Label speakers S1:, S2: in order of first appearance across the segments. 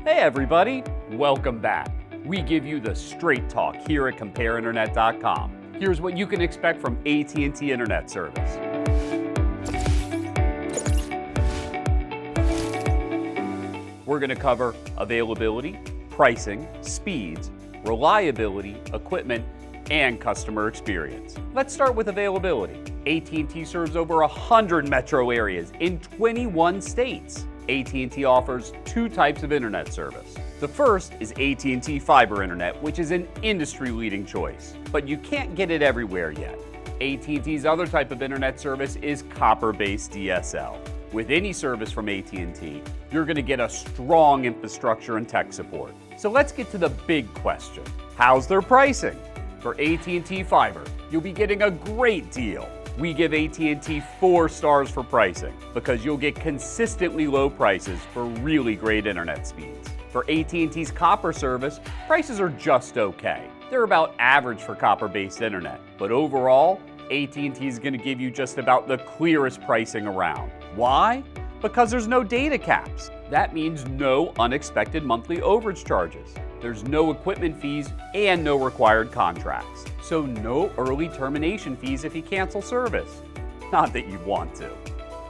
S1: Hey everybody, welcome back. We give you the straight talk here at CompareInternet.com. Here's what you can expect from AT&T Internet service. We're going to cover availability, pricing, speeds, reliability, equipment, and customer experience. Let's start with availability. AT&T serves over 100 metro areas in 21 states. AT&T offers two types of internet service. The first is AT&T Fiber Internet, which is an industry-leading choice, but you can't get it everywhere yet. AT&T's other type of internet service is copper-based DSL. With any service from AT&T, you're going to get a strong infrastructure and tech support. So let's get to the big question. How's their pricing? For AT&T Fiber, you'll be getting a great deal. We give AT&T 4 stars for pricing because you'll get consistently low prices for really great internet speeds. For AT&T's copper service, prices are just okay. They're about average for copper-based internet, but overall, AT&T is going to give you just about the clearest pricing around. Why? Because there's no data caps. That means no unexpected monthly overage charges. There's no equipment fees and no required contracts. So no early termination fees if you cancel service. Not that you'd want to.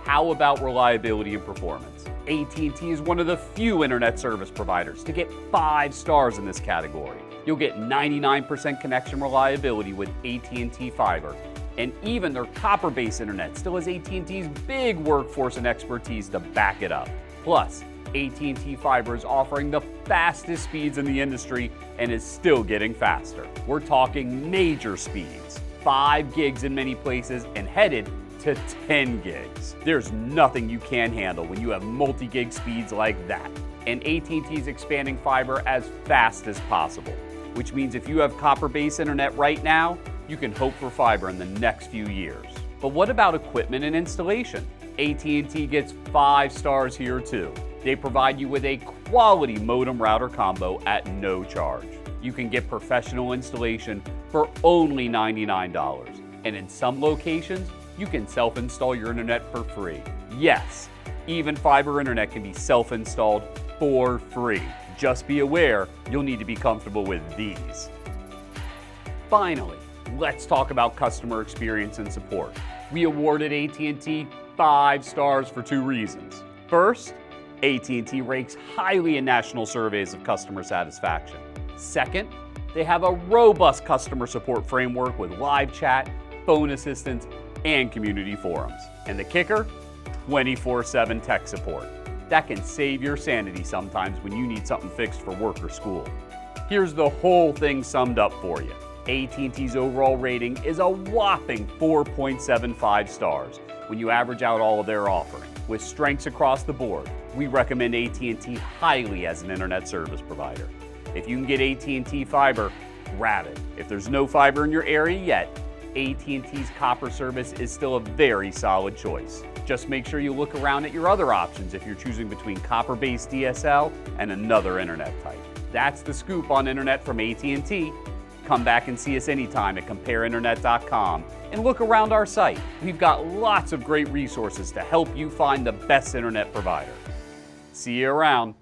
S1: How about reliability and performance? AT&T is one of the few internet service providers to get 5 stars in this category. You'll get 99% connection reliability with AT&T Fiber. And even their copper-based internet still has AT&T's big workforce and expertise to back it up. Plus, AT&T Fiber is offering the fastest speeds in the industry and is still getting faster. We're talking major speeds, 5 gigs in many places and headed to 10 gigs. There's nothing you can't handle when you have multi-gig speeds like that. And AT&T is expanding fiber as fast as possible, which means if you have copper-based internet right now, you can hope for fiber in the next few years. But what about equipment and installation? AT&T gets 5 stars here too. They provide you with a quality modem router combo at no charge. You can get professional installation for only $99. And in some locations, you can self-install your internet for free. Yes, even fiber internet can be self-installed for free. Just be aware, you'll need to be comfortable with these. Finally, let's talk about customer experience and support. We awarded AT&T 5 stars for 2 reasons. First, AT&T ranks highly in national surveys of customer satisfaction. Second, they have a robust customer support framework with live chat, phone assistance, and community forums. And the kicker? 24/7 tech support. That can save your sanity sometimes when you need something fixed for work or school. Here's the whole thing summed up for you. AT&T's overall rating is a whopping 4.75 stars when you average out all of their offerings. With strengths across the board, we recommend AT&T highly as an internet service provider. If you can get AT&T Fiber, grab it. If there's no fiber in your area yet, AT&T's copper service is still a very solid choice. Just make sure you look around at your other options if you're choosing between copper-based DSL and another internet type. That's the scoop on internet from AT&T. Come back and see us anytime at CompareInternet.com and look around our site. We've got lots of great resources to help you find the best internet provider. See you around.